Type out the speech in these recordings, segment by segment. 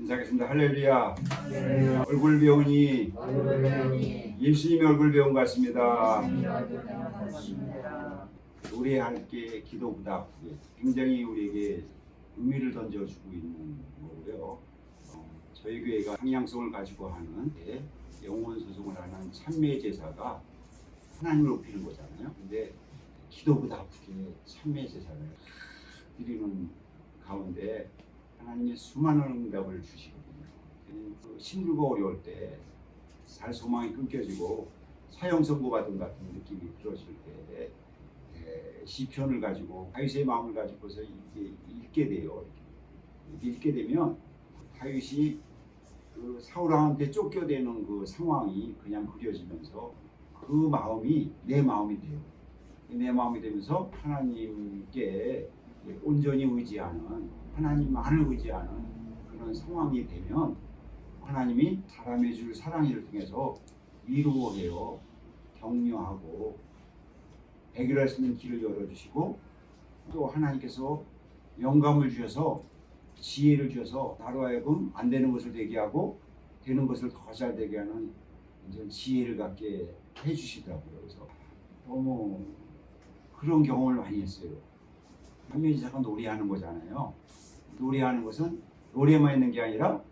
인사하겠습니다. 할렐루야. 네. 얼굴 배우니 예수님의 얼굴 배운 것 같습니다. 노래할 게 기도보다 아프게 굉장히 우리에게 의미를 던져주고 있는 거고요. 저희 교회가 방향성을 가지고 하는 영혼 소송을 하는 참매 제사가 하나님을 높이는 거잖아요. 근데 기도보다 아프게 참매 제사를 드리는 가운데 하나님의 수많은 응답을 주시거든요. 힘들고 어려울 때 살 소망이 끊겨지고 사형 선고받은 같은 느낌이 들어질 때 시편을 가지고 다윗의 마음을 가지고서 읽게 돼요. 읽게 되면 다윗이 그 사울왕한테 쫓겨대는 그 상황이 그냥 그려지면서 그 마음이 내 마음이 돼요. 내 마음이 되면서 하나님께 온전히 의지하는, 하나님만을 의지하는 그런 상황이 되면 하나님이 사람의 줄 사랑을 통해서 위로해요. 격려하고 해결할 수 있는 길을 열어주시고, 또 하나님께서 영감을 주셔서 지혜를 주셔서 나로 하여금 안 되는 것을 되게 하고 되는 것을 더 잘 되게 하는 이런 지혜를 갖게 해주시더라고요. 그래서 너무 그런 경험을 많이 했어요. 참매제사가 노래하는 거잖아요. 노래하는 것은 노래만 있는 게 아니라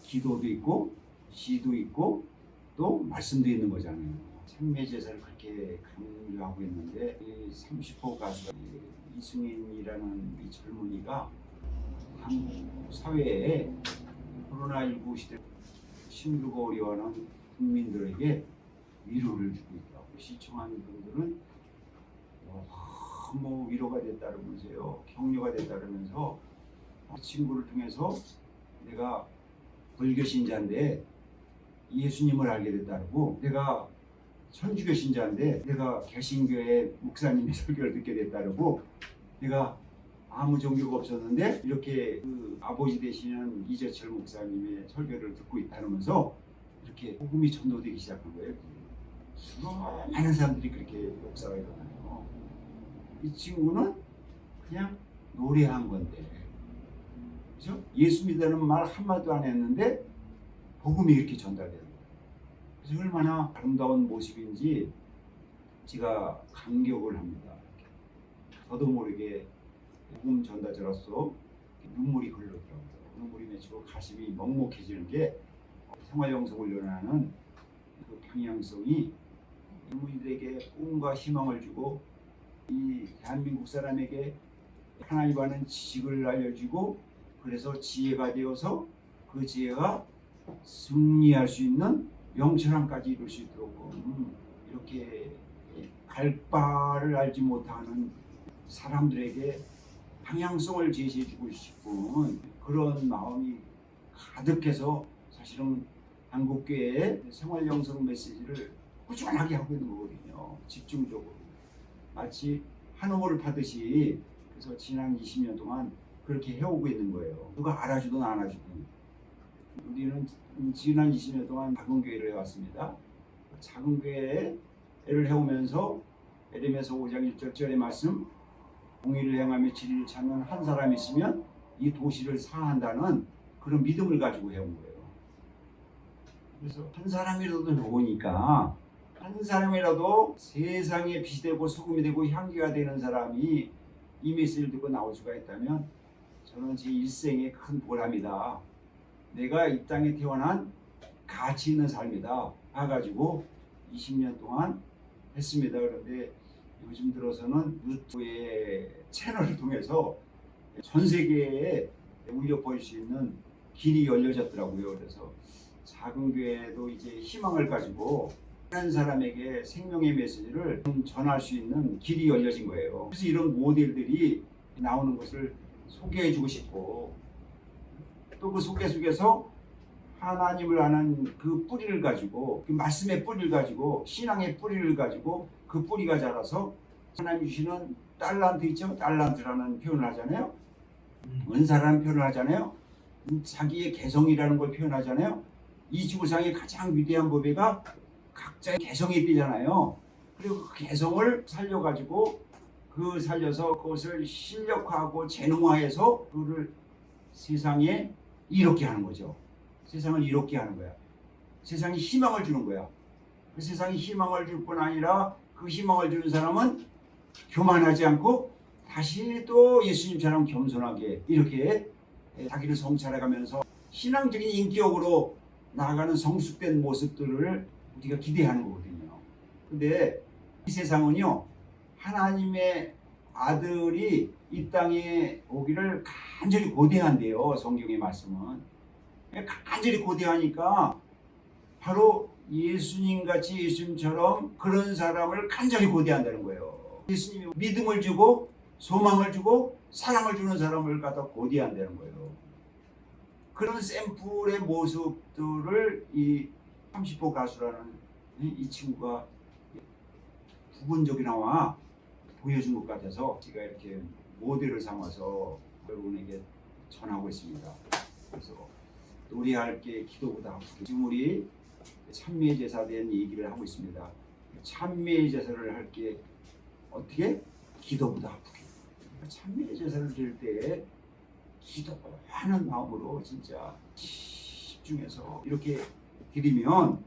기도도 있고 시도 있고 또 말씀도 있는 거잖아요. 참매제사를 그렇게 강조하고 있는데 이 30호 가수가 이승인이라는 이 젊은이가 한국 사회에 코로나19 시대 힘들고 어려워하는 국민들에게 위로를 주고 있다고 시청하는 분들은 너무 위로가 됐다면서요, 격려가 됐다면서 그 친구를 통해서 내가 불교 신자인데 예수님을 알게 됐다고, 내가 천주교 신자인데 내가 개신교의 목사님의 설교를 듣게 됐다고, 내가 아무 종교가 없었는데 이렇게 그 아버지 되시는 이재철 목사님의 설교를 듣고 있다면서 이렇게 복음이 전도되기 시작한 거예요. 수많은 사람들이 그렇게 역사가 일어나요. 이 친구는 그냥 노래한 건데, 그죠? 예수 믿다는 말 한마디도 안 했는데 복음이 이렇게 전달되는 거예요. 그래서 얼마나 아름다운 모습인지 제가 감격을 합니다. 저도 모르게 복음 전달자로서 눈물이 흘러더라고요. 눈물이 맺히고 가슴이 먹먹해지는 게 생활영성을 연하는 그 방향성이 젊은이들에게 꿈과 희망을 주고 이 대한민국 사람에게 하나님과는 지식을 알려주고, 그래서 지혜가 되어서 그 지혜가 승리할 수 있는 영천함까지 이룰 수 있도록 이렇게 갈 바를 알지 못하는 사람들에게 방향성을 제시해주고 싶은 그런 마음이 가득해서 사실은 한국교회의 생활영성 메시지를 꾸준하게 하고 있는 거거든요. 집중적으로 마치 한우를 파듯이. 그래서 지난 20년 동안 그렇게 해오고 있는 거예요. 누가 알아주든 안 알아주든. 우리는 지난 20년 동안 작은 교회를 해왔습니다. 작은 교회를 해오면서 에레미야서 5장 1절의 말씀, 공의를 행하며 진리를 찾는 한 사람이 있으면 이 도시를 사한다는 그런 믿음을 가지고 해온 거예요. 그래서 한 사람이라도 좋으니까, 한 사람이라도 세상에 빛이 되고 소금이 되고 향기가 되는 사람이 이 메시지를 듣고 나올 수가 있다면 저는 제 일생의 큰 보람이다. 내가 이 땅에 태어난 가치 있는 삶이다 해가지고 20년 동안 했습니다. 그런데 요즘 들어서는 유튜브의 채널을 통해서 전 세계에 울려 퍼질 수 있는 길이 열려졌더라고요. 그래서 작은 교회도 이제 희망을 가지고 다른 사람에게 생명의 메시지를 전할 수 있는 길이 열려진 거예요. 그래서 이런 모델들이 나오는 것을 소개해주고 싶고, 또 그 소개 속에서 하나님을 아는 그 뿌리를 가지고, 그 말씀의 뿌리를 가지고, 신앙의 뿌리를 가지고 그 뿌리가 자라서 하나님 주시는 달란트 있죠? 달란트라는 표현을 하잖아요. 은사라는 표현을 하잖아요. 자기의 개성이라는 걸 표현하잖아요. 이 지구상의 가장 위대한 법회가 각자의 개성이 있잖아요. 그리고 그 개성을 살려가지고 살려서 그것을 실력화하고 재능화해서 그를 세상에 이롭게 하는 거죠. 세상을 이롭게 하는 거야. 세상에 희망을 주는 거야. 그 세상에 희망을 줄 뿐 아니라 그 희망을 주는 사람은 교만하지 않고 다시 또 예수님처럼 겸손하게 이렇게 자기를 성찰해가면서 신앙적인 인격으로 나아가는 성숙된 모습들을 우리가 기대하는 거거든요. 근데 이 세상은요, 하나님의 아들이 이 땅에 오기를 간절히 고대한대요. 성경의 말씀은 간절히 고대하니까 바로 예수님같이 예수님처럼 그런 사람을 간절히 고대한다는 거예요. 예수님이 믿음을 주고 소망을 주고 사랑을 주는 사람을 갖다 고대한다는 거예요. 그런 샘플의 모습들을 이 30호 가수라는 이 친구가 부분적이나마 보여준 것 같아서 제가 이렇게 모델을 삼아서 여러분에게 전하고 있습니다. 그래서 노래할 게 기도보다 아프게, 지금 우리 찬미의 제사에 대한 얘기를 하고 있습니다. 찬미의 제사를 할 게 어떻게? 기도보다 아프게. 찬미의 제사를 드릴 때 기도하는 마음으로 진짜 집중해서 이렇게 드리면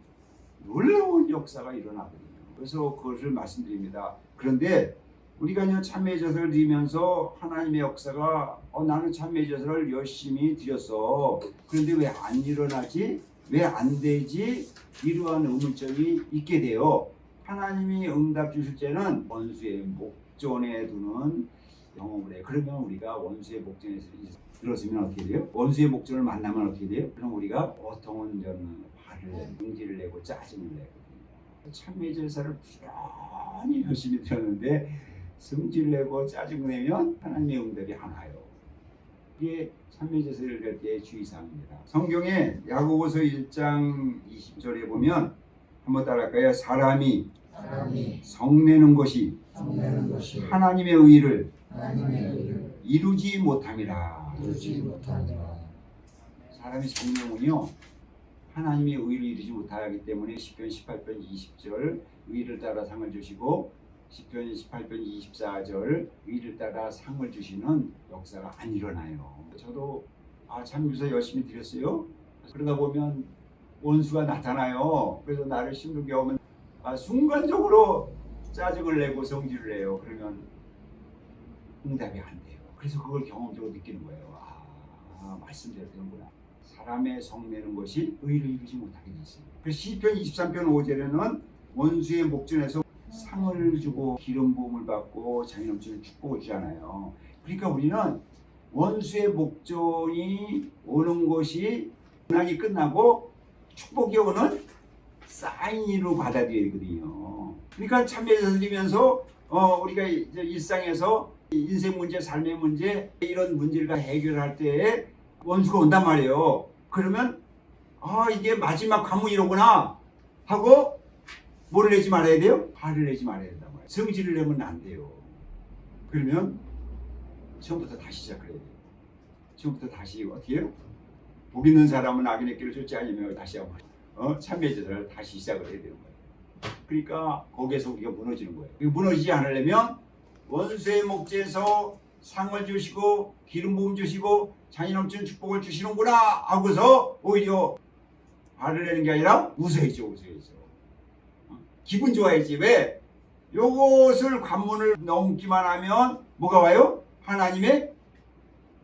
놀라운 역사가 일어나거든요. 그래서 그것을 말씀드립니다. 그런데 우리가 참회의 제사를 드리면서 하나님의 역사가 나는 참회의 제사를 열심히 드렸어. 그런데 왜 안 일어나지? 왜 안 되지? 이러한 의문점이 있게 돼요. 하나님이 응답 주실 때는 원수의 목전에 두는 경험을 해요. 그러면 우리가 원수의 목전에서 들었으면 어떻게 돼요? 원수의 목전을 만나면 어떻게 돼요? 그럼 우리가 보통은 화를 응지를 내고 짜증을 내거든요. 참회 제사를 부지런히 열심히 드렸는데 성질 내고 짜증 내면 하나님의 응답이 안 와요. 이게 참회 제사를 드릴 때의 주의사항입니다. 성경에 야고보서 1장 20절에 보면 한번 따라할까요? 사람이 성내는 것이 하나님의 의를 이루지 못함이라. 사람이 성령은요, 하나님의 의를 이루지 못하기 때문에 시편 18편 20절 의를 따라 상을 주시고 시편 18편 24절 의를 따라 상을 주시는 역사가 안 일어나요. 저도 참유서 열심히 드렸어요. 그러다 보면 원수가 나타나요. 그래서 나를 힘들게 하면 순간적으로 짜증을 내고 성질을 내요. 그러면 응답이 안 돼요. 그래서 그걸 경험적으로 느끼는 거예요. 말씀대로 되는구나. 사람의 성내는 것이 의를 이루지 못하게 돼 있어요. 그래서 시편 23편 5절에는 원수의 목전에서 상을 주고 기름 부음을 받고 장이 넘치는 축복을 주잖아요. 그러니까 우리는 원수의 목전이 오는 것이 고난이 끝나고 축복이 오는 사인으로 받아들여야 되거든요. 그러니까 참회제사 드리면서 우리가 이제 일상에서 인생 문제, 삶의 문제 이런 문제를 해결할 때 원수가 온단 말이에요. 그러면 이게 마지막 관문이로구나 하고 뭐를 내지 말아야 돼요? 화를 내지 말아야 된단 말이에요. 성질을 내면 안 돼요. 그러면 처음부터 다시 시작해야 돼요. 처음부터 다시 어떻게 해요? 복 있는 사람은 악인의 길을 쫓지 않으며 다시 한번 참회제사를 다시 시작을 해야 되는 거예요. 그러니까 거기에서 우리가 무너지는 거예요. 무너지지 않으려면 원수의 목재에서 상을 주시고 기름 부음 주시고 장이 넘치는 축복을 주시는구나 하고서 오히려 화를 내는 게 아니라 웃어야죠. 기분 좋아야지. 왜? 요것을 관문을 넘기만 하면 뭐가 와요? 하나님의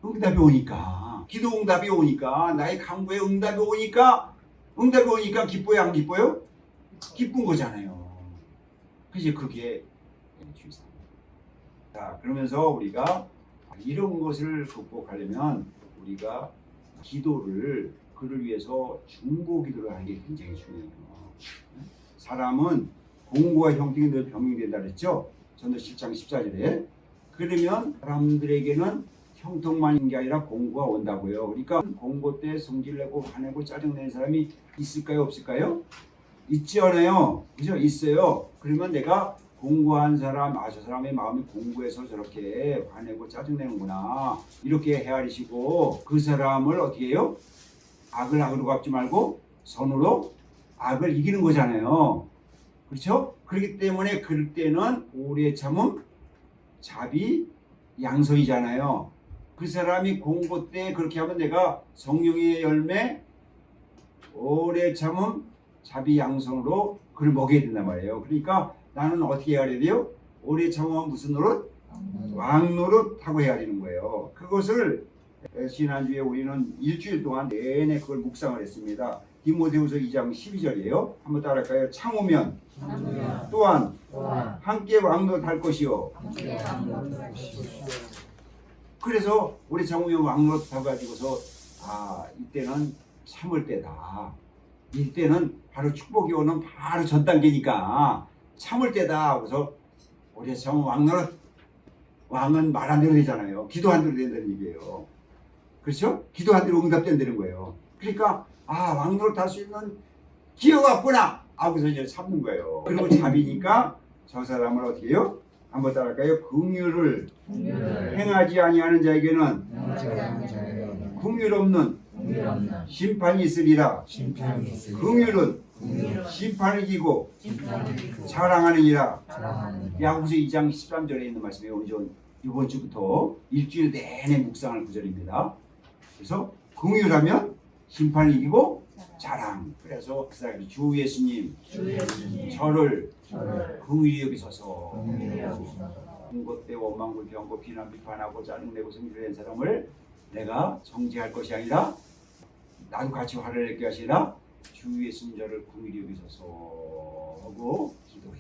응답이 오니까, 기도 응답이 오니까, 나의 간구에 응답이 오니까 기뻐요, 안 기뻐요? 기쁜 거잖아요. 그게 주의사항입니다. 자, 그러면서 우리가 이런 것을 극복하려면 우리가 기도를 그를 위해서 중보 기도를 하는 게 굉장히 중요해요. 사람은 공고와 형통이 늘 병행된다 그랬죠? 전도 7장 14절에. 그러면 사람들에게는 형통만 있는 게 아니라 공고가 온다고요. 그러니까 공고 때 성질내고 화내고 짜증내는 사람이 있을까요? 없을까요? 있지 않아요? 그죠? 있어요. 그러면 내가 공고한 사람, 저 사람의 마음이 공고해서 저렇게 화내고 짜증내는구나. 이렇게 헤아리시고 그 사람을 어떻게 해요? 악을 악으로 갚지 말고 선으로 악을 이기는 거잖아요. 그렇죠? 그렇기 때문에 그럴 때는 오래 참음, 자비, 양선이잖아요. 그 사람이 공고 때 그렇게 하면 내가 성령의 열매 오래 참음 자비 양성으로 그를 먹여야 된단 말이에요. 그러니까 나는 어떻게 해야 돼요? 오래 참으면 무슨 노릇? 왕노릇하고 해야 되는 거예요. 그것을 지난주에 우리는 일주일 동안 내내 그걸 묵상을 했습니다. 디모데후서 2장 12절이에요. 한번 따라할까요? 참으면 또한 함께 왕노릇할 것이요. 그래서 오래 참으면 왕노릇하고 가지고서 이때는 참을 때다. 이때는 바로 축복이 오는 바로 전 단계니까 참을 때다. 그래서 오래 참으면 왕노릇. 왕은 말 안 대로 되잖아요. 기도 안 대로 된다는 얘기예요. 그렇죠? 기도 안 대로 응답된다는 거예요. 그러니까 왕노릇 할 수 있는 기회가 없구나 하고서 이제 참는 거예요. 그리고 자비니까 저 사람을 어떻게 해요? 한번 따라할까요? 긍휼을 행하지 아니하는 자에게는 긍휼 없는 심판이 있으리라. 긍휼은 심판을 이기고 자랑하느니라. 야고보서 2장 13절에 있는 말씀이에요. 이번 주부터 일주일 내내 묵상할 구절입니다. 그래서 긍휼하면 심판을 이기고 자랑. 그래서 그 사람이 주 예수님 저를 긍휼히 여기소서. 공고 때 원망 불평하고 비난 비판하고 짜증내고 성질낸 사람을 내가 정죄할 것이 아니라 나도 같이 화를 낼게 하시라. 주 예수님 저를 긍휼히 여기소서 하고 기도해.